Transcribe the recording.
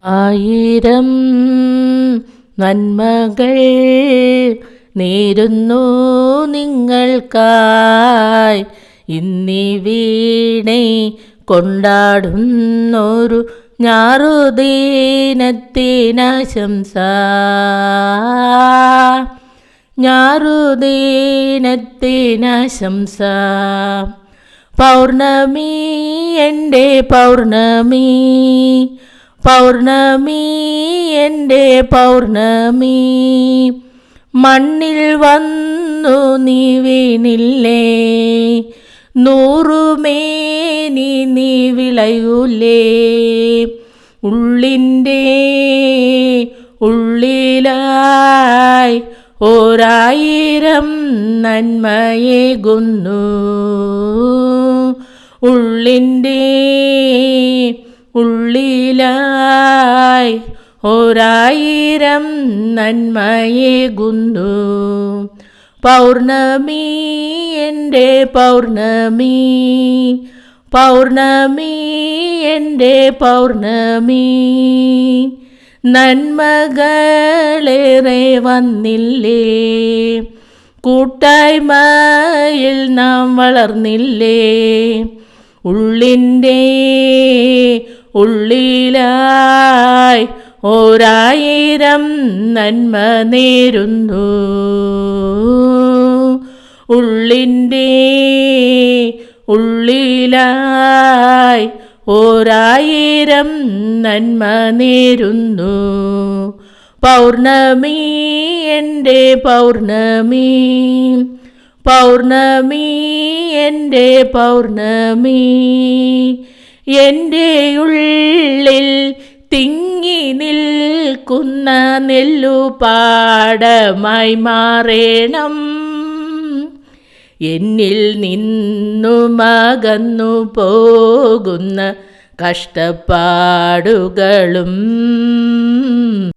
ആയിരം നന്മകൾ നേരുന്നു നിങ്ങൾക്കായി. ഇന്നീ വീണെ കൊണ്ടാടുന്നൊരു ഞാറുദീനത്തിനാശംസ. ഞാറുദീനത്തിനാശംസ. പൗർണമി എൻ്റെ പൗർണമി, പൗർണമി എൻ്റെ പൗർണമി. മണ്ണിൽ വന്നു നീ വീണില്ലേ, നൂറുമേനി നീ വിളയൂലേ. ഉള്ളിൻ്റെ ഉള്ളിലായി ഓരായിരം നന്മയേകുന്നു. ഉള്ളിൻ്റെ ഉള്ളിലായി ഓരായിരം നന്മയേകുന്നു. പൗർണമി എൻ്റെ പൗർണമി, പൗർണമി എൻ്റെ പൗർണമി. നന്മകളേറെ വന്നില്ലേ, കൂട്ടായ്മയിൽ നാം വളർന്നില്ലേ. ഉള്ളിൻ്റെ ഉള്ളിലായി ഓരായിരം നന്മ നേരുന്നു. ഉള്ളിൻ്റെ ഉള്ളിലായി ഓരായിരം നന്മ നേരുന്നു. പൗർണമി എൻ്റെ പൗർണമി, പൗർണമി എൻ്റെ പൗർണമി. എൻ്റെ ഉള്ളിൽ തിങ്ങി നിൽക്കുന്ന നെല്ലുപാടമായി മാറേണം. എന്നിൽ നിന്നുമകന്നു പോകുന്ന കഷ്ടപ്പാടുകളും